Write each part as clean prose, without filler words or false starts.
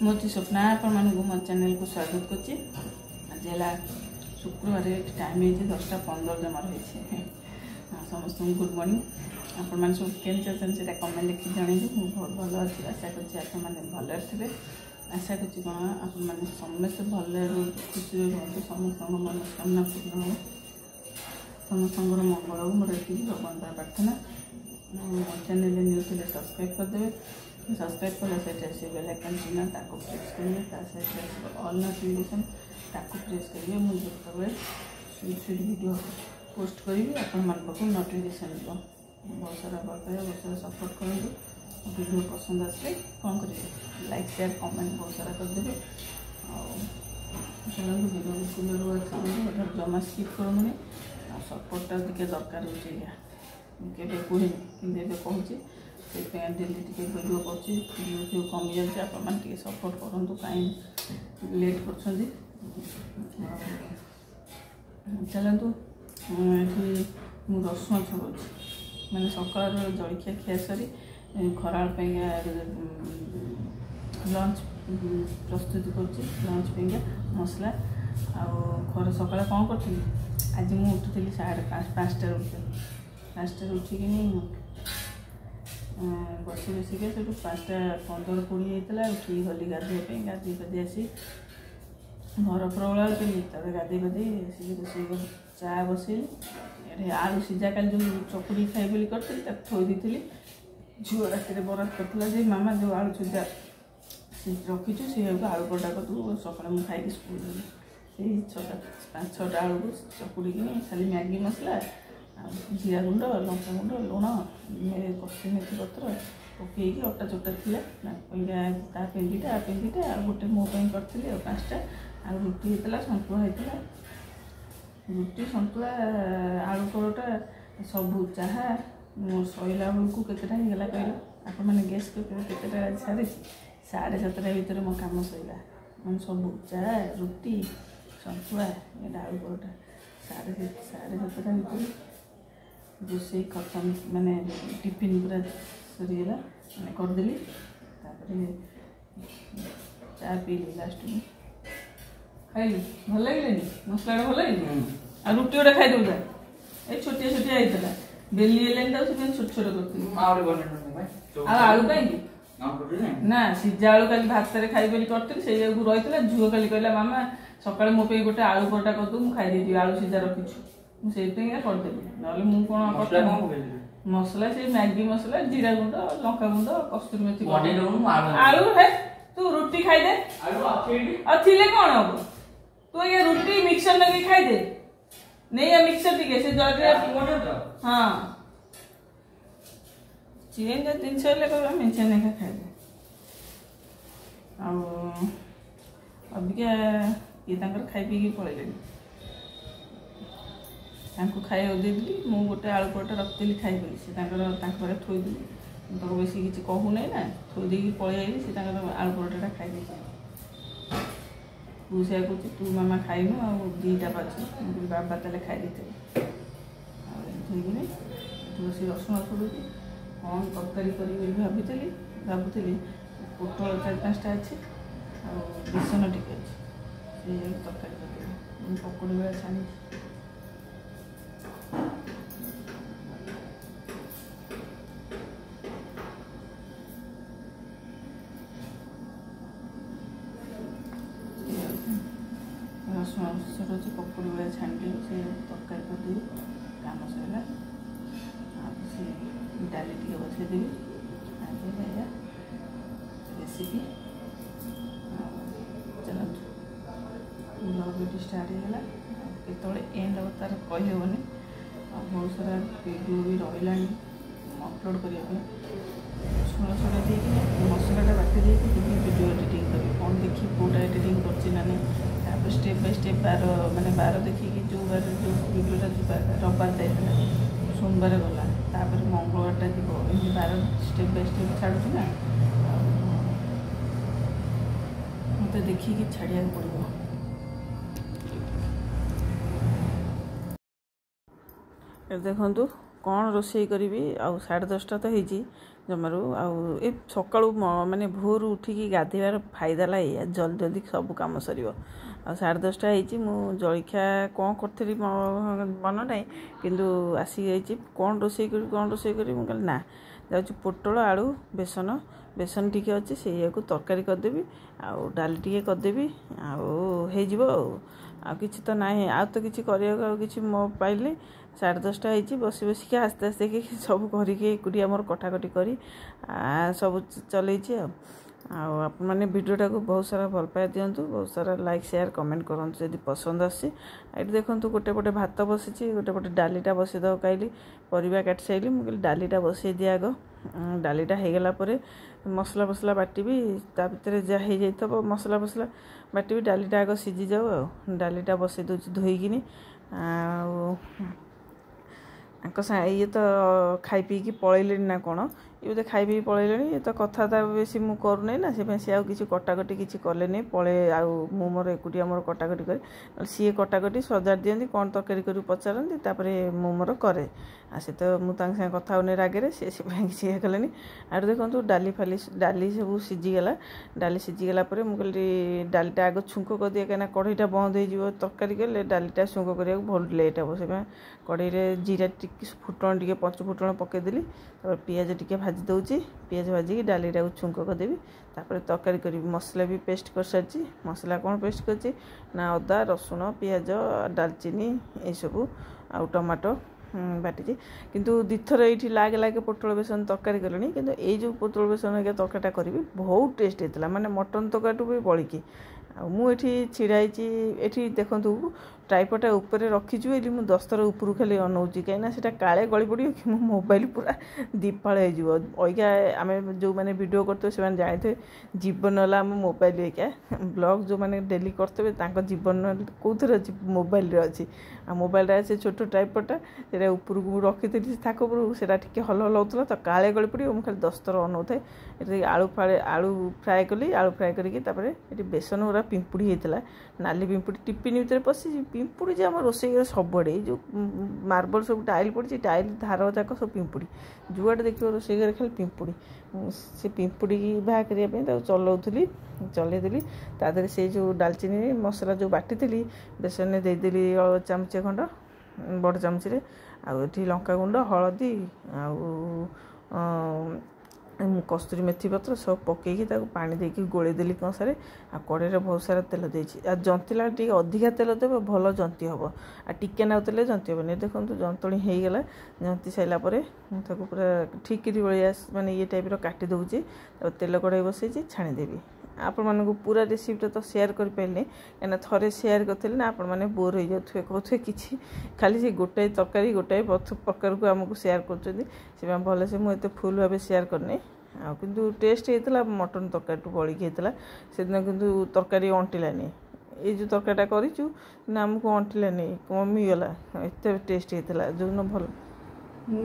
मोची स्वप्ना आपण मो चैनल को स्वागत करछि। आज है शुक्रवार टाइम है 10:15 जमार होइछे। समस्त गुड मॉर्निंग। आपण मान सब केन चलछन से कमेंट लिखि जणैबे। मु बहुत भलो अछि। आशा करछि आपण माने भलो थिबे। आशा करछि कोन आपण माने समस्त भलो खुशी रहतु। समस्त मनोकामना पूर्ण हो। समस्त मंगल हो। मोर एति भगवान प्रार्थना। चैनल न्यू थे सब्सक्राइब कर देवे। सब्सक्राइब कले से बेल आइकन चिन्ह ताको प्रेस करेंगे। ऑल नोटिफिकेशन ताको प्रेस करेंगे। मुझे जो वीडियो पोस्ट करी आपण मान पाक नोटिफिकेशन दियो। बहुत सारा बर्ताया बहुत सारा सपोर्ट करूँ। वीडियो पसंद आसे कौन करेंगे लाइक शेयर कमेंट बहुत सारा करदे। चलो वीडियो क्लियर जमा स्किप करूँ। सपोर्टा टे दरकार हो केवे कहे कि कहूँ से डेली टे वीडियो कर कमी जाए। आप सपोर्ट करूँ कहीं लेट कर चलतु। ये रसुण छड़ाऊँ मैंने सकाल जलखिया खिया सारी खरा लंच प्रस्तुति कर मसला आर सकाल कौन करी। आज मुझे उठुली 5:30 उठे उठिक बसी बसिक से 5:15-20 होता उठिक गली गाधे गाधी पाधी आसी घर प्रबला गाधे पाधी रोषे चा बसैली। आलू सीझा का जो चकुड़ी खाई बोली करी थोई दी। झील रात बरात करता मामा जो आलू सीझा रखीचु से आलू पटा कर सका मुझे खाई स्कूल गली। 5-6 आलू को चकुड़ी खाली मैगी मसला जीरा गुंड लंका गुंड लुण कस्तूरी मेथी पत्र पकईकि अटा चोटा था पेंडीटा आ गोटे मोपाई करी 5टा आ रुटी होता सन्तुला होता। रुटी सन्तुला आलू परोटा सबू चाहा सैला बेलू केतेटा होगा कहल आप मैंने गेस करते सारी 7:30 भितर मो कम सैला मैं सबू चाहा रुटी सन्तुला आलू परोटा 7:30 भितर रोसे खत्म माने टिफिन पूरा सरीगला मैंने करदेली। चा पीली लास्ट में खाइली भल लगे मसला भल लगे आ रुटी गोटे खाई दूँ ये छोटिया छोटिया होता बेली छोट छोट कर आलू कहीं ना सीझा आलू कल भात खाई बोली करी से रही है। झुओ खाली कहला मामा सका मो गोटे आलू परोटा कर दूँ खाई आलू सीझा रखीछु मुझे करदेली ना मुझे कौन मसला से मैगी मसला जीरा गुंड लंका गुंड कस्तूरी मेथी आलू है तू रुटी खाई दे अच्छे कौन हम तू ये रुटी मिक्सर लगे खाई दे नहीं मिक्सर टी से हाँ चेंज जिनस मिचे नहीं खाई दे अबिका ये खाई पी पलैले खाया देदी मुझे गोटे आलू परोटा रखी खाई बोली से पाखे थोईदी तो बेस किसी कहूना ना थोईदी पलि से आलू परोटा खाई तू से कह तू मामा खाइनु आ 2टा बाजी बाबा तेल खाई थोड़ी रोसे रसुण छुड़ी कौन तरकारी करी भावुली पोटल 4-5टा अच्छे बेसन टिके अच्छे से तरकारी कर पकड़ी बेला छाणी रसुण रोचे पकड़ी बेला छाणी से तरकारी करदेवी कम सर से डाली टे बसईदेवी आज रेसिपी चलते ब्लॉग वीडियो स्टार्ट होगा केतले एंड हम तार कहीहबनी बहुत सारा वीडियो भी रहा अपलोड करने शुण छुड़ा दी मसलाटा बाटी दी वीडियो एडिटिंग करी कौन देखी कौटा एडिटिंग कर स्टेप बाय स्टेप माने बार देखिए जो बार जो वीडियोटा जो रविवार जाइए सोमवार गला तापर मंगलवारटा जी बार स्टेप बाय स्टेप छाड़ू ना मत देखिए छाड़िया पड़ो। देखु कौन रोषे करी आ 10:30 तो होती जमारू ए सकाळू माने भोर उठिकी गाधेबार फायदा ला या जल्दी जल्दी सब काम सर आ 10:30 मु जलखिया कौन करी मन ना किंतु आसी जाइए कौन रोसे करी मुझे ना जाऊँ पोटल आलू बेसन बेसन टी अच्छे से तरकारी करदेवी आउ डाली टी करदेवी आ किसी तो ना आ तो किसी कि पाइले 10:30 बसी बसिक आस्ते आस्ते कि सब करिया मोर कटाकटी करी सब चलैछि आप मैंने वीडियोटा को बहुत सारा भल पाई दिंतु बहुत सारा लाइक शेयर कमेंट करूँ जब पसंद आसी देखो गोटे पटे भात बसी गोटे पटे डालीटा बसईद कहीं परिवा काटी सारे मुझे डालीटा बसई दिए आग डालीटा होगला मसला फसला बाटी भितर जहाँ हो जाइए मसला फसला बाटी डालीटा आग सीझी जाऊ डालीटा बसई दूसरी धोईकिनी ये तो खाई पीकी पलैले ना कौन ये तो खाई पी पलैले ये तो कथा बेसी मु करूना ना से किसी कटाकटी किसी कले पले मु मोर एकुटिया मोर कटाकटी करे सी कटाकटी सजार दिखती कौन तरकारी कर पचारती मु मोर करे से तो मुझे कथा होने रागे सी किसी कले आठ देखो डाली फाली डाली सब सीझीगला डाली सीझीगला मुझे डालीटा आग छुंक कर दिए कहीं कढ़ईटा बंद हो तरकारी कले डालीटा छुंक करा बहुत लेट हे से कढ़ई जीरा फुटण टी पंच फुटण पकईदेली पियाज टी भाजी दूसरी पियाज भाजिकी डालीटा छुंक करदेवी तरकारी करी मसला भी पेस्ट कर सारी मसला कौन पेस्ट कर ना अदा रसुण पियाज डालचीनी ये सब आउ टमाटो बाटी किंतु दिथर ये लागे लागे पोटल बेसन तरकारी कले किंतु ये जो पोटल बेसन तरकारीटा करी बहुत टेस्ट होता माने मटन तरकारी भी बड़िकी मुझे छिड़ाई ये देखूँ ट्राइपडा ऊपर रखीचु ये मुझे 10 थर ऊपर खाली अनाऊँगी कहीं काले गली पड़ो कि मो मोबाइल पूरा दीपाल होगा आम जो मैंने वीडियो करते से जानते जीवन है आम मोबाइल एका ब्लॉग जो मैंने डेली करते जीवन कौन अच्छी मोबाइल अच्छी आ मोबाइल से छोट ट्राइपडा से ऊपर को रखी थी थाक ऊपर से हल हलाऊला तो काले गली पड़ो मुझे खाली 10 थर अनाऊ थाए आलू फ्राए कली आलू फ्राए करके बेसन गुरा पिंपुड़ी होता नाली पिंपुड़ी टिफिन भर पशि पिंपुड़ी जो आम रोसे सबुआड़े जो मार्बल सब टाइल पड़ी टाइल धार जाक सब पिंपुड़ी जुआड़े देखिए रोसे घर खाली पिंपुड़ी से पिंपुड़ी बाहर करने चलाऊली चलैदेली तादे से जो डालचीनी मसला जो बाटी थी बेसन देदेली चामचे खंड बड़ चामचे आठी लंका गुंड हलदी कस्तूरी मेथी पत्र सब पकईकी पानी देकी गोले देली कंसारे आ कड़े बहुत सारा तेल देती आ जंतिला टी अधिका तेल देव भल जंती हम आ टिके ना तेल जंती हेनी देखो जंतणी होगला जंती सारापर पूरा ठीक भाया माने ये टाइप काटी दूचे तेल कड़ाई बसई छाणीदेवी आपण मानक पूरा रेसिपीटा तो शेयर कर पारे कहीं थे शेयर करते ना आपण मैंने बोर हो जाए कहते कि खाली से गोटाए तरकारी गोटाए प्रकार को आमको शेयर कर भल से मुझे फुल भाव शेयर करनी किंतु टेस्ट होता मटन तरकारी बड़िकी होता से दिन किंतु तरकारी अंटिलानी ये जो तरकारीटा करूँ आमको अंटिलानी कमीगला एत टेस्ट होता जो दिन भल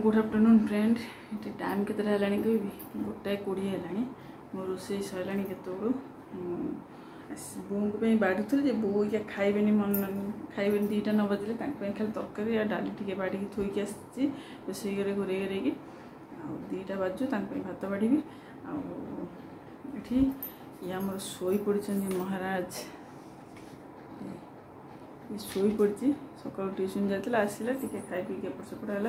गुड आफ्टरनून फ्रेंड ये टाइम के कहबी 1:20 है मो रोसे सरला केतु बों बाढ़ी बो या खाइबे मन खाइबे 2टा न बजले खाली तरकारी डाली टे बाड़ी थोक आसी रोसे घरे घोरे घरेकी 2टा बाजू भात बाढ़ी आठी ये आम शोई पड़ी महाराज ये शोई पड़ी सकाल ट्यूशन जाता आसला टे खाई पी एपट सेपट है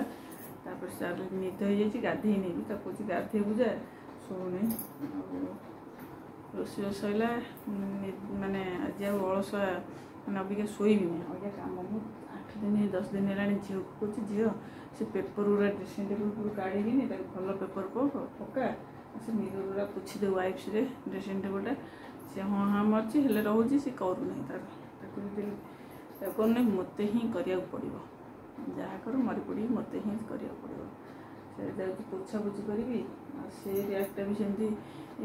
निद हो जाए गाधे नहीं गाधेबू जा शोने रोषे सरला माने आज अलसुआ मैंने अबिका शोबी अबिका कम 8 दिन 10 दिन है झील को कहे झील से पेपर गुरा ड्रेसिंग टेबल पूरा काढ़ी भल पेपर पका से मिरर गुरा पोछी दे वाइप्स रे ड्रेसिंग टेबलटा से हाँ हाँ मर्जी हेल्ले रोचे सी करूना करना मत ही करा पड़ो जहाँ कर मरी पड़ी मत ही करा पड़ो से पोछा पोछी करी से रैकटा भी सेमती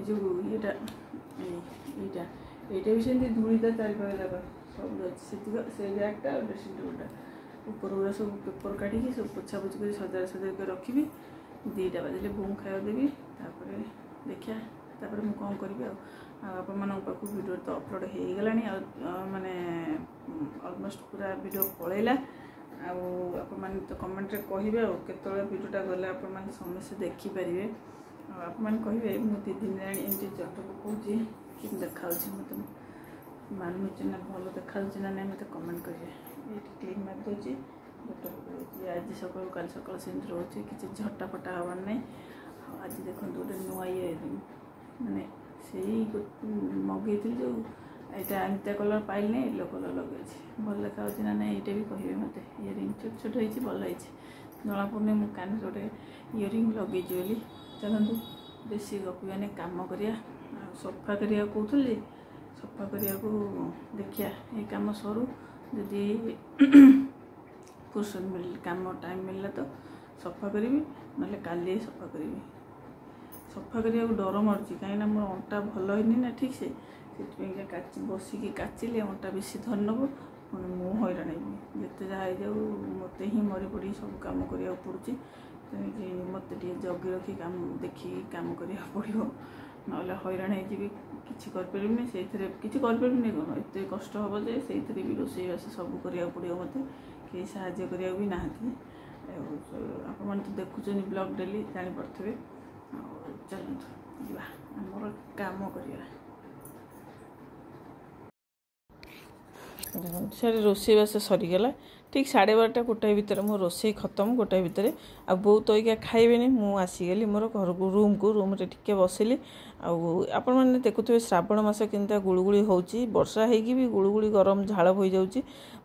जो येटा भी सेमती धूलीटा चारिपाख जाक सब अच्छे से रैकटा ड्रेसिंग टेबलटा ऊपर गुरा सब पेपर काढ़ी सब पोछा पोछी कर सजा सजा कर रखी 2टा बाजिले बों खाया देवी देखिया मुझे कौन करी आपण पाक वीडियो तो अपलोड हो गला माने ऑलमोस्ट पूरा वीडियो पलैला आपण तो कमेंट रे कहिबे केतळे वीडियोटा गले आपण माने समस्त देखि परिबे आपने कहे मुझे 2 दिन एमती चट पकाऊँगी कि देखा मत मानुच ना भल देखा ना ना मत कमेंट करेंगे ये क्लीन मारिदे गोटे आज सकाल कल सकाल सेमती रोचे किसी झटाफटा हबार ना आज देखो गोटे नुआ ये मानने से मगई जो यहाँ एमती कलर पाइल ना येलो कलर लगे भल देखा ना ना ये भी कहे मत इयरिंग छोट छोट होती भल जना पड़े मुझे कान गोटे इयरिंग लगे बोली चलतु बेसी गपियाने काम करिया सफा करिया कहूली सफा करिया को देखिया ये काम सरू जदि फुर्सत मिल काम टाइम मिलला तो सफा करी ना काली सफा करी सफा करिया को डर मारुची कहीं मोर अंटा भल होनी ना ठीक से बसिकी काचिले अंटा बेसी धर नब पुणी मु हैरान जिते जहाँ जाऊ मत ही मरी पड़ी सब कम करा पड़ी मत जगी रखी काम देखी काम करा पड़ो ना हैरान किसी करपरि से किसी करपरि कौन एत कष्ट हम जे से भी रोसईबास सब करा पड़ो मत कहीं साहाଯ୍य करा भी नहांती आप तो देखुं ब्लॉग डेली जापे चलतु आमर काम करा सारे रोसईबास सरीगला ठीक 12:30 गोटाए भितर मो रोसई खत्म गोटाए भितर आ बहुत तरीका खाइबे मु आसीगली मोर घर को रूम रे टिके बसिली आपण मैंने देखुए श्रावण मास केनता गुड़गुड़ी होची वर्षा होगी भी गुड़गुड़ी गरम झाड़ हो जाऊँगी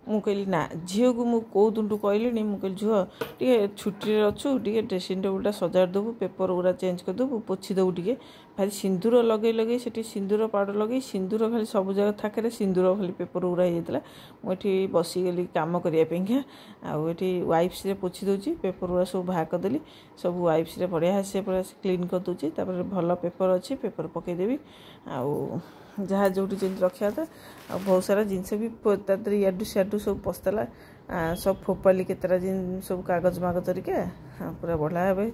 मु कहली ना झील को मु कौ दुंटू कहली मु कहली झुआ टे छुट्टी अच्छु टे ड्रेसिंग टेबुलटा सजाड़ देबू पेपर गुड़ा चेंज करदेबू पोछि देबू टे भाई सिंदूर लगे लगे से सिंदूर पाउडर लगे सिंदूर खाली सब जगह थाके सिंदूर खाली पेपर गुड़ा होता मुझे बसीगली कम करने आउे वाइप्स पोछि दूची पेपर गुड़ा सब बाहर करदेली सब वाइप्स बढ़िया से पूरा क्लीन कर दूची भल पेपर अच्छी पेपर पकईदेवी आउ जहाँ जो रखा था आ बहुत सारा जिनस भी याडू सियाडू सब पसला सब फोपाली केतरा जिन सब कागज मागज रिका पूरा बढ़िया भाव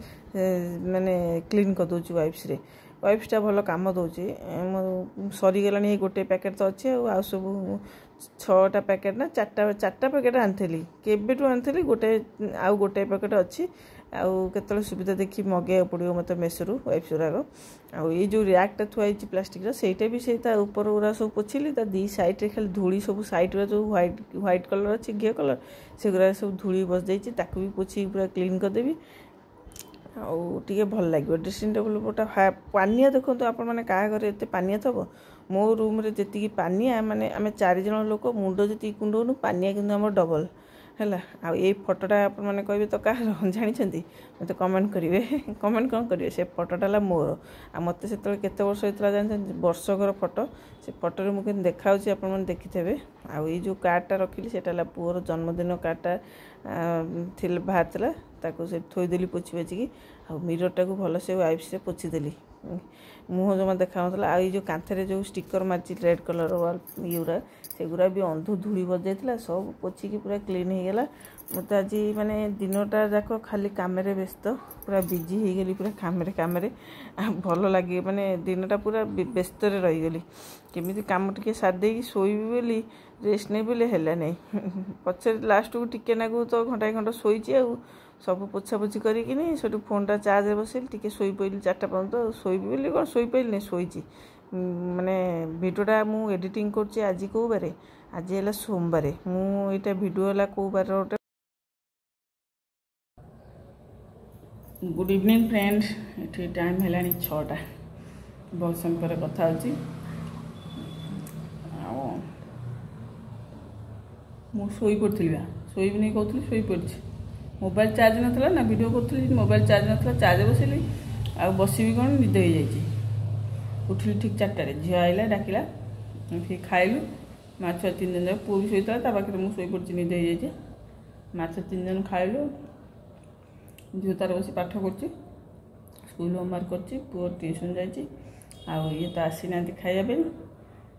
माने क्लीन कर दूची वाइप्सटा भल कम दूची सरीगला गोटे पैकेट तो अच्छे आ सब 6टा पैकेट ना 4टा पैकेट आनी केबेठू आनी गोटे आउ गोटे पैकेट अच्छी आउ केतले सुविधा देखी मगे पड़ो मत मेसरू वाइप्स गुराक आउ ये जो रैकटा थुआई प्लास्टिक सेटा भी से ऊपर गुरा सब पोछिली दी साइड रे खाली धूली सब साइड रे जो व्हाइट कलर अच्छी घी कलर से गुरा सब धूली बस जाइए ताकू भी पोछि पूरा क्लीन करदेवी आउ टे भल लगे ड्रेसिंग टेबुल गोटा पानिया देखो तो आपण मैंने क्या घर एत पानिया थब मो रूम रे जी पानिया माने आम 4 जन लोक मुंड जी कुंडौनु पानिया कि डबल है आ फोटोटा आपने कहे तो कह जानी मत कमेंट करेंगे कमेंट कौन करेंगे से फोटोटा मोर आ मत से केते वर्ष होता जानते वर्षकर फोटो से फोटो मुझे देखा आप देखिथे आई जो कार्डटा रखिली से पुअर जन्मदिन कार्डटा बाहर ताको से थोईदेली पोछि बाचिकी आ मिररटा को भल से वाइप्स से पोछीदेली मुह जमा देखा आ जो कांथरे जो स्टिकर मार्च रेड कलर वाल ये सेगुरा भी अंधु धूली बजाइला सब पोछिकी पूरा क्लीन हो गला मत आज माने दिनटा जाक खाली काम व्यस्त पूरा बिजी हो गली पूरा काम भल लगे माने दिनटा पूरा व्यस्त रहीगली केमी कम टे सारी शोबी बोली रेस्ट नहीं बोले है नहीं पचे लास्ट को टिके नाकू तो घंटा घंटा शोची आ सब पोछापोछि करी से फोनटा चार्ज बसैली टे शोई पड़ी 4टा पर्यंत शोबी बोली कौन शोई पड़ी नहीं शोची माने भिडियोटा मु एडिटिंग करछि आज को बारे आज है सोमवार मुझे भिडियो है कौ बार गोटे गुड इवनिंग फ्रेंड्स ये टाइम है 6टा बहुत समय पर कथा शोई पड़ी शोबी नहीं कहती शोई पड़ी मोबाइल चार्ज नाला ना वीडियो करी मोबाइल चार्ज नाला चार्ज बसैली आ बसबी कौन निद हो जाए उठिली ठीक 4टारे झील आइला डाकिला फिर खाइलु माछ 3 जन जाक पुओ भी शोता पाखे मुझे पड़ी निद हो जाए माछ 3 जन खाइलु झील तार बस पाठ कर स्कूल होमवर्क कर पुओ ट्यूशन जाए ये तो आसी ना खाइबा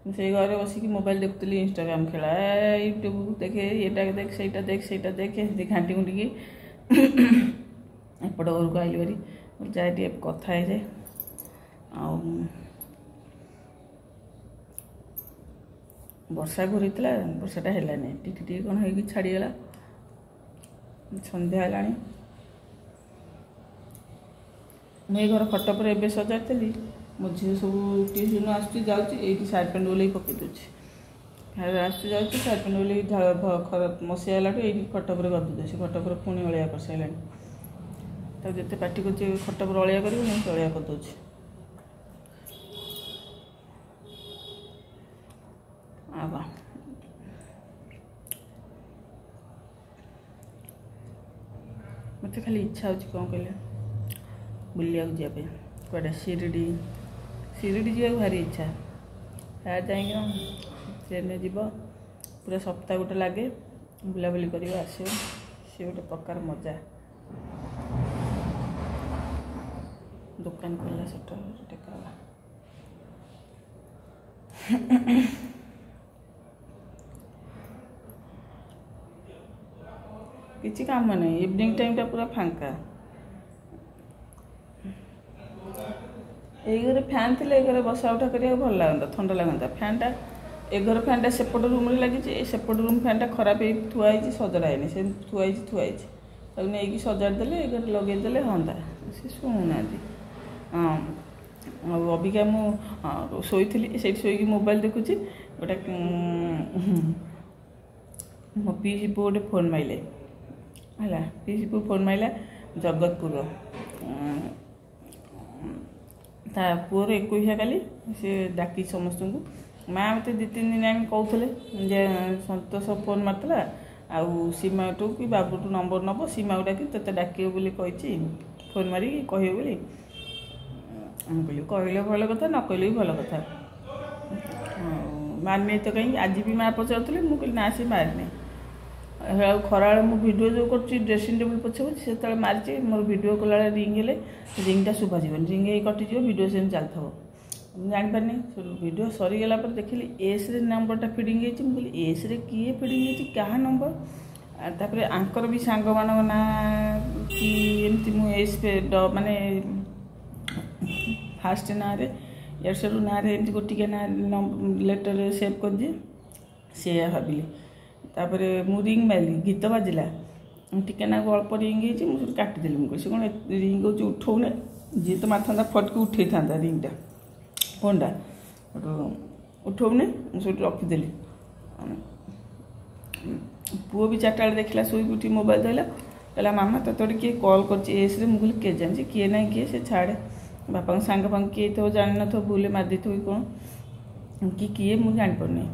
से घर बसिक मोबाइल देखुली इंस्टाग्राम खेला यूट्यूब देखे ये देख से देख घाटी घुटिकी एपट घर को आइली भारी जाए टे कथा है जाए वर्षा घूरीला वर्षाटा है टी कौन हो छाड़गला संध्या है ମୁଁ ଏ ଘର ଖଟ ପରେ ଏବେ ସଜାଡ଼ିଥିଲି। ମୋ ଝିଅ ସବୁ ଟ୍ୟୁସନ୍ ଆସୁଛି ଯାଉଛି, ଏଇଠି ସାର୍ଟ ପ୍ୟାଣ୍ଟ ଓହ୍ଲେଇ ପକାଇ ଦେଉଛି। ଆସୁଛି ଯାଉଛି ସାର୍ଟ ପ୍ୟାଣ୍ଟ ଓହ୍ଲେଇ ଝାଳ ମଶି ହେଲାଠୁ ଏଇଠି ଖଟ ଉପରେ ଗଦି ଦେଉଛି। ଖଟ ଉପରେ ପୁଣି ଅଳିଆ କରିସାରିଲାଣି। ତାକୁ ଯେତେ ପାଟି କରୁଛି ଖଟ ଉପରେ ଅଳିଆ କରିବୁ ମୁଁ ଅଳିଆ କରିଦେଉଛି। ଆଉ କ'ଣ ମୋତେ ଖାଲି ଇଚ୍ଛା ହେଉଛି କ'ଣ କହିଲେ, ବୁଲିବାକୁ ଯିବା ପାଇଁ। କୁଆଡ଼େ ଶିରିଡ଼ି ଯିବାକୁ ଭାରି ଇଚ୍ଛା। ଯାଇକି ଟ୍ରେନରେ ଯିବ, ପୁରା ସପ୍ତାହ ଗୋଟେ ଲାଗେ, ବୁଲାବୁଲି କରିବ ଆସିବ। ସେ ଗୋଟେ ପ୍ରକାର ମଜା। ଦୋକାନ ଖୋଲିଲା ସେଟା ଟେକା ହେଲା। କିଛି କାମ ନାହିଁ, ଇଭିନିଂ ଟାଇମ୍ଟା ପୁରା ଫାଙ୍କା। ଏଇ ଘରେ ଫ୍ୟାନ୍ ଥିଲେ ଏ ଘରେ ବସା ଉଠା କରିବାକୁ ଭଲ ଲାଗନ୍ତା, ଥଣ୍ଡା ଲାଗନ୍ତା। ଫ୍ୟାନ୍ଟା ଏ ଘର ଫ୍ୟାନ୍ଟା ସେପଟ ରୁମ୍ରେ ଲାଗିଛି, ଏ ସେପଟ ରୁମ୍ ଫ୍ୟାନ୍ଟା ଖରାପ ହେଇ ଥୁଆ ହେଇଛି, ସଜଡ଼ା ହେଇନି। ସେ ଥୁଆ ହେଇଛି ତାକୁ ନେଇକି ସଜାଡ଼ି ଦେଲେ ଏ ଘରେ ଲଗେଇଦେଲେ ହଅନ୍ତା। ସେ ଶୁଣୁନାହାନ୍ତି। ହଁ, ଆଉ ଅବିକା ମୁଁ ଶୋଇଥିଲି, ସେଇଠି ଶୋଇକି ମୋବାଇଲ୍ ଦେଖୁଛି। ଗୋଟେ ମୋ ପିଇସି ପୁଅ ଗୋଟେ ଫୋନ୍ ମାଇଲେ ହେଲା। ପିଇସି ପୁଅ ଫୋନ୍ ମାଇଲା ଜଗତପୁର। ତା ପୁଅର 21 କାଲି। ସେ ଡାକି ସମସ୍ତଙ୍କୁ। ମାଆ ମୋତେ 2-3 ଦିନ ଆଣି କହୁଥିଲେ ଯେ ସନ୍ତୋଷ ଫୋନ୍ ମାରିଥିଲା, ଆଉ ସୀମାଠୁ କି ବାବୁଠୁ ନମ୍ବର ନେବ, ସୀମାକୁ ଡାକି ତୋତେ ଡାକିବ ବୋଲି କହିଛି, ଫୋନ୍ ମାରିକି କହିବ ବୋଲି। ମୁଁ କହିଲି କହିଲେ ଭଲ କଥା, ନ କହିଲେ ବି ଭଲ କଥା। ମାରିନି ତ କାହିଁକି? ଆଜି ବି ମାଆ ପଚାରୁଥିଲେ, ମୁଁ କହିଲି ନା ସେ ମାରିନି। ଆଉ ଖରାବେଳେ ମୁଁ ଭିଡ଼ିଓ ଯେଉଁ କରୁଛି ଡ୍ରେସିଂ ଟେବୁଲ୍ ପଛେ ସେତେବେଳେ ମାରିଛି। ମୋର ଭିଡ଼ିଓ କଲାବେଳେ ରିଙ୍ଗ ହେଲେ ରିଙ୍ଗଟା ଶୁଭାଯିବନି, ରିଙ୍ଗ ହେଇ କଟିଯିବ, ଭିଡ଼ିଓ ସେମିତି ଚାଲିଥିବ। ମୁଁ ଜାଣିପାରିନି। ଭିଡ଼ିଓ ସରିଗଲା ପରେ ଦେଖିଲି ଏସ୍ରେ ନମ୍ବରଟା ଫିଡ଼ିଙ୍ଗ ହେଇଛି। ମୁଁ କହିଲି ଏସ୍ରେ କିଏ ଫିଡ଼ିଙ୍ଗ ହେଇଛି, କାହା ନମ୍ବର? ତାପରେ ଆଙ୍କର ବି ସାଙ୍ଗମାନଙ୍କ ନାଁ କି ଏମିତି ମୁଁ ଏସ୍ ମାନେ ଫାଷ୍ଟ ନାଁରେ ଇଆଡ଼ୁ ସିଆଡ଼ୁ ନାଁରେ ଏମିତି ଗୋଟିକିଆ ନାଁ ଲେଟର୍ରେ ସେଭ୍ କରିଦିଏ, ସେଇଆ ଭାବିଲି। ତାପରେ ମୁଁ ରିଙ୍ଗ ମାରିଲି, ଗୀତ ବାଜିଲା, ଟିକେ ନାକୁ ଅଳ୍ପ ରିଙ୍ଗ ହେଇଛି, ମୁଁ ସେଠି କାଟିଦେଲି। ମୁଁ କହିଲି ସେ କ'ଣ ରିଙ୍ଗ ହେଉଛି ଉଠଉନା, ଯିଏ ତ ମାରିଥାନ୍ତା ଫଟକି ଉଠେଇଥାନ୍ତା ରିଙ୍ଗଟା, ଫୋନ୍ଟା ଉଠଉନି, ମୁଁ ସେଠି ରଖିଦେଲି। ପୁଅ ବି 4ଟା ବେଳେ ଦେଖିଲା, ଶୋଇକି ଉଠି ମୋବାଇଲ୍ ଧରିଲା, କହିଲା ମାମା ତୋତେ ଗୋଟେ କିଏ କଲ୍ କରିଛି ଏସ୍ରେ। ମୁଁ କହିଲି କିଏ ଜାଣିଛି, କିଏ ନାହିଁ କିଏ, ସେ ଛାଡ଼େ, ବାପାଙ୍କ ସାଙ୍ଗ ଫାଙ୍ଗ କିଏ ହେଇଥିବ, ଜାଣିନଥିବ, ଭୁଲରେ ମାରିଦେଇଥିବ କି କ'ଣ, କି କିଏ ମୁଁ ଜାଣିପାରୁନି।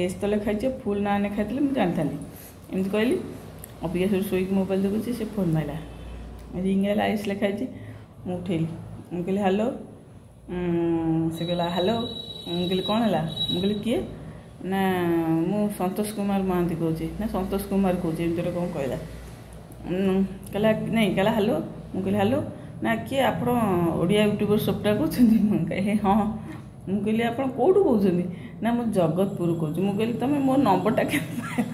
ଏସ୍ ତ ଲେଖାଇଛି, ଫୁଲ୍ ନାଁ ଲେଖାଇଥିଲେ ମୁଁ ଜାଣିଥାନ୍ତି। ଏମିତି କହିଲି। ଅବିକା ସେଠି ଶୋଇକି ମୋବାଇଲ୍ ଦେଖୁଛି, ସେ ଫୋନ୍ ମାରିଲା, ରିଙ୍ଗ ହେଲା, ଏସ୍ ଲେଖାଇଛି। ମୁଁ ଉଠେଇଲି, ମୁଁ କହିଲି ହ୍ୟାଲୋ। ସେ କହିଲା ହ୍ୟାଲୋ। ମୁଁ କହିଲି କ'ଣ ହେଲା? ମୁଁ କହିଲି କିଏ? ନା ମୁଁ ସନ୍ତୋଷ କୁମାର ମହାନ୍ତି କହୁଛି। ନା ସନ୍ତୋଷ କୁମାର କହୁଛି, ଏମିତି ଗୋଟେ କ'ଣ କହିଲା। କହିଲା ନାଇଁ, କହିଲା ହ୍ୟାଲୋ। ମୁଁ କହିଲି ହ୍ୟାଲୋ। ନା କିଏ ଆପଣ ଓଡ଼ିଆ ୟୁଟ୍ୟୁବର ସ୍ୱପ୍ନା କହୁଛନ୍ତି? ମୁଁ କହିଲି ହଁ। ମୁଁ କହିଲି ଆପଣ କେଉଁଠୁ କହୁଛନ୍ତି? ନା ମୁଁ ଜଗତପୁର କହୁଛି। ମୁଁ କହିଲି ତୁମେ ମୋ ନମ୍ବରଟା କେମିତି ପାଇଲ?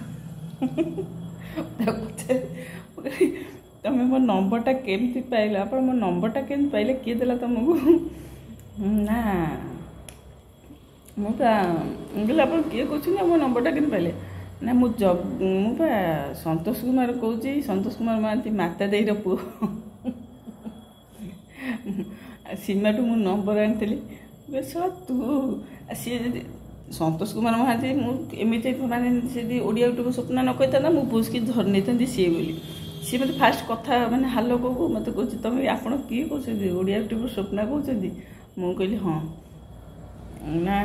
ତୁମେ ମୋ ନମ୍ବରଟା କେମିତି ପାଇଲ? ଆପଣ ମୋ ନମ୍ବରଟା କେମିତି ପାଇଲେ? କିଏ ଦେଲା ତୁମକୁ? ନା ମୁଁ କହିଲି ଆପଣ କିଏ କହୁଛନ୍ତି, ମୋ ନମ୍ବରଟା କେମିତି ପାଇଲେ? ନା ମୁଁ ପା ସନ୍ତୋଷ କୁମାର କହୁଛି, ସନ୍ତୋଷ କୁମାର ମହାନ୍ତି ମାତା ଦେଇର ପୁଅ। ସୀମାଠୁ ମୁଁ ନମ୍ବର ଆଣିଥିଲି। ତୁ ସିଏ ଯଦି ସନ୍ତୋଷ କୁମାର ମହାନ୍ତି, ମୁଁ ଏମିତି ମାନେ ସେ ଯଦି ଓଡ଼ିଆ ୟୁଟ୍ୟୁବ୍ ସ୍ୱପ୍ନା ନ କହିଥାନ୍ତା, ମୁଁ ବୁଝିକି ଧରି ନେଇଥାନ୍ତି ସିଏ ବୋଲି। ସିଏ ମୋତେ ଫାଷ୍ଟ କଥା ମାନେ ହାଲୋ କହୁ ମୋତେ କହୁଛି ତୁମେ ଆପଣ କିଏ କହୁଛନ୍ତି, ଓଡ଼ିଆ ୟୁଟ୍ୟୁବ୍ ସ୍ୱପ୍ନା କହୁଛନ୍ତି? ମୁଁ କହିଲି ହଁ। ନା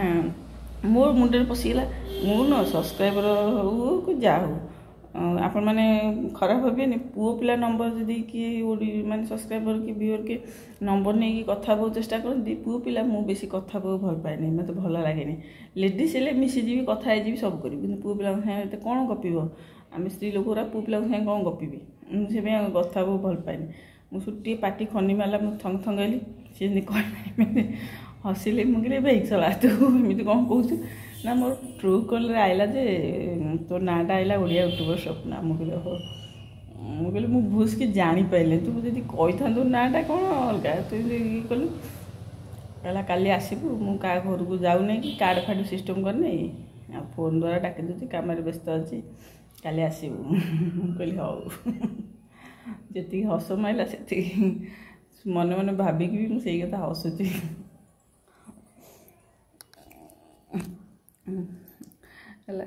ମୋ ମୁଣ୍ଡରେ ପଶିଗଲା, ମୁଁ ନ ସବସ୍କ୍ରାଇବର ହଉ କି ଯାହା ହଉ, ଆପଣମାନେ ଖରାପ ଭାବିବେନି। ପୁଅ ପିଲା ନମ୍ବର ଯଦି କିଏ ମାନେ ସବସ୍କ୍ରାଇବର କି ଭିଉଅର୍ କିଏ ନମ୍ବର ନେଇକି କଥା ହେବାକୁ ଚେଷ୍ଟା କରନ୍ତି, ପୁଅ ପିଲା ମୁଁ ବେଶୀ କଥା ହେବାକୁ ଭଲ ପାଏନି, ମୋତେ ଭଲ ଲାଗେନି। ଲେଡ଼ିସ୍ ହେଲେ ମିଶିଯିବି, କଥା ହେଇଯିବି, ସବୁ କରିବି, କିନ୍ତୁ ପୁଅ ପିଲାଙ୍କ ସାଙ୍ଗେ ଏତେ କ'ଣ ଗପିବ? ଆମେ ସ୍ତ୍ରୀ ଲୋକଗୁରା ପୁଅ ପିଲାଙ୍କ ସାଙ୍ଗେ କ'ଣ ଗପିବି? ମୁଁ ସେଥିପାଇଁ କଥା ହେବାକୁ ଭଲ ପାଏନି। ମୁଁ ସେଠି ଟିକେ ପାଟି ଖନି ମାରିଲା, ମୁଁ ଥଙ୍ଗ ଥଙ୍ଗ ହେଲି। ସେ ଯେମିତି କହିଲେ ହସିଲେ। ମୁଁ କହିଲି ଭାଇ ଚଳା ତୁ ଏମିତି କ'ଣ କହୁଛୁ? ନା ମୋର ଟ୍ରୁ କଲରେ ଆଇଲା ଯେ ତୋ ନାଁଟା ଆଇଲା ଓଡ଼ିଆ ୟୁଟ୍ୟୁବର ସ୍ୱପ୍ନା। ମୁଁ କହିଲି ହଉ। ମୁଁ କହିଲି ମୁଁ ଭୁସ୍କି ଜାଣିପାରିଲି, ତୁ ଯଦି କହିଥାନ୍ତୁ ନାଁଟା କ'ଣ ଅଲଗା, ତୁ ଇଏ କଲୁ। କହିଲା କାଲି ଆସିବୁ, ମୁଁ କାହା ଘରକୁ ଯାଉନାହିଁ କି କାର୍ଡ଼ ଫାର୍ଡ଼ ସିଷ୍ଟମ୍ କରିନି, ଆଉ ଫୋନ୍ ଦ୍ୱାରା ଡାକି ଦେଉଛି, କାମରେ ବ୍ୟସ୍ତ ଅଛି, କାଲି ଆସିବୁ। ମୁଁ କହିଲି ହଉ। ଯେତିକି ହସ ମାଇଲା ସେତିକି ମନେ ମନେ ଭାବିକି ବି ମୁଁ ସେଇ କଥା ହସୁଛି। ହେଲା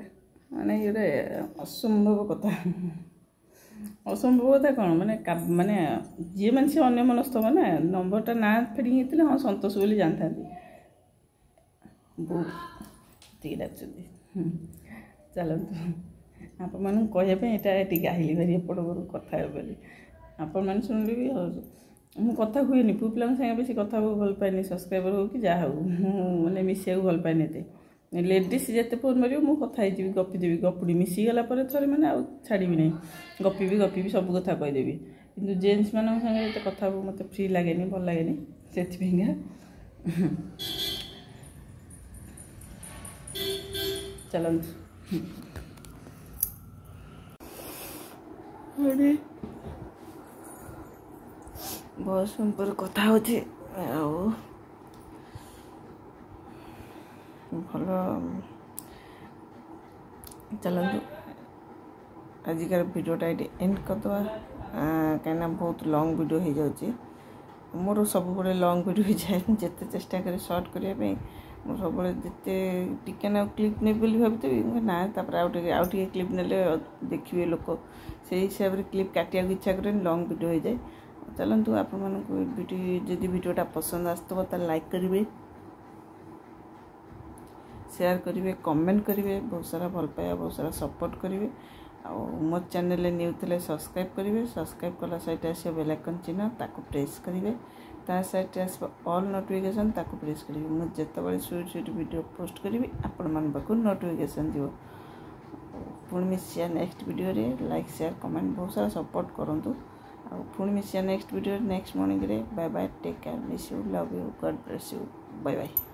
ମାନେ ଗୋଟେ ଅସମ୍ଭବ କଥା। ଅସମ୍ଭବ କଥା କ'ଣ ମାନେ ମାନେ ଯିଏ ମାନେ ସେ ଅନ୍ୟମନସ୍କ ନା ନମ୍ବରଟା ନାଁ ଫେଡ଼ିକି ହେଇଥିଲେ ହଁ ସନ୍ତୋଷ ବୋଲି ଜାଣିଥାନ୍ତି। ବୋଉ ଟିକେ ଡାକୁଛନ୍ତି। ଚାଲନ୍ତୁ ଆପଣମାନଙ୍କୁ କହିବା ପାଇଁ ଏଇଟା ଟିକେ ଗାଇଲି ଭାରି ଏପଟ ଘରୁ କଥା ହେବେ ବୋଲି। ଆପଣମାନେ ଶୁଣିଲେ ବି ମୁଁ କଥା ହୁଏନି, ପୁଅ ପିଲାଙ୍କ ସାଙ୍ଗେ ବେଶୀ କଥା ହେବାକୁ ଭଲ ପାଏନି, ସବସ୍କ୍ରାଇବର୍ ହେଉ କି ଯାହା ହେଉ ମୁଁ ମାନେ ମିଶିବାକୁ ଭଲ ପାଏନି ଏତେ। ଲେଡ଼ିସ୍ ଯେତେ ଫୋନ୍ ମାରିବ ମୁଁ କଥା ହେଇଯିବି, ଗପିଦେବି, ଗପୁଡ଼ି ମିଶିଗଲା ପରେ ଥରେ ମାନେ ଆଉ ଛାଡ଼ିବି ନାହିଁ, ଗପିବି ସବୁ କଥା କହିଦେବି। କିନ୍ତୁ ଜେଣ୍ଟସ୍ମାନଙ୍କ ସାଙ୍ଗରେ ଏତେ କଥା ହେବାକୁ ମୋତେ ଫ୍ରି ଲାଗେନି, ଭଲ ଲାଗେନି, ସେଥିପାଇଁକା ଚାଲନ୍ତୁ ବସ୍ ଉପରେ କଥା ହେଉଛି ଆଉ ଭଲ। ଚାଲନ୍ତୁ ଆଜିକାର ଭିଡ଼ିଓଟା ଏଠି ଏଣ୍ଡ କରିଦେବା, କାହିଁକିନା ବହୁତ ଲଙ୍ଗ୍ ଭିଡ଼ିଓ ହେଇଯାଉଛି। ମୋର ସବୁବେଳେ ଲଙ୍ଗ୍ ଭିଡ଼ିଓ ହେଇଯାଏ, ଯେତେ ଚେଷ୍ଟା କରେ ସର୍ଟ କରିବା ପାଇଁ। ମୁଁ ସବୁବେଳେ ଯେତେ ଟିକେ ନା କ୍ଲିପ୍ ନେବି ବୋଲି ଭାବିଥିବି, ନା ତାପରେ ଆଉ ଟିକେ କ୍ଲିପ୍ ନେଲେ ଦେଖିବେ ଲୋକ, ସେଇ ହିସାବରେ କ୍ଲିପ୍ କାଟିବାକୁ ଇଚ୍ଛା କରେନି, ଲଙ୍ଗ୍ ଭିଡ଼ିଓ ହେଇଯାଏ। ଚାଲନ୍ତୁ ଆପଣମାନଙ୍କୁ ଯଦି ଭିଡ଼ିଓଟା ପସନ୍ଦ ଆସିଥିବ ତାହେଲେ ଲାଇକ୍ କରିବେ, ସେୟାର କରିବେ, କମେଣ୍ଟ କରିବେ, ବହୁତ ସାରା ଭଲ ପାଇବା, ବହୁତ ସାରା ସପୋର୍ଟ କରିବେ। ଆଉ ମୋ ଚ୍ୟାନେଲରେ ନ୍ୟୁ ଥିଲେ ସବସ୍କ୍ରାଇବ୍ କରିବେ, ସବସ୍କ୍ରାଇବ୍ କଲା ସାଇଡ଼୍ରେ ଆସିବ ବେଲ୍ ଆଇକନ୍ ଚିହ୍ନ, ତାକୁ ପ୍ରେସ୍ କରିବେ। ତା ସାଇଡ଼୍ରେ ଆସିବ ଅଲ୍ ନୋଟିଫିକେସନ୍, ତାକୁ ପ୍ରେସ୍ କରିବେ। ମୁଁ ଯେତେବେଳେ ସୁଇଟ୍ ଭିଡ଼ିଓ ପୋଷ୍ଟ କରିବି ଆପଣମାନଙ୍କ ପାଖକୁ ନୋଟିଫିକେସନ୍ ଯିବ। ପୁଣି ମିଶିବା ନେକ୍ସଟ ଭିଡ଼ିଓରେ। ଲାଇକ୍ ସେୟାର କମେଣ୍ଟ ବହୁତ ସାରା ସପୋର୍ଟ କରନ୍ତୁ। ଆଉ ପୁଣି ମିଶିବା ନେକ୍ସଟ ଭିଡ଼ିଓରେ ନେକ୍ସଟ ମର୍ଣ୍ଣିଂରେ। Bye bye, take care, miss you, love you, God bless you, bye bye.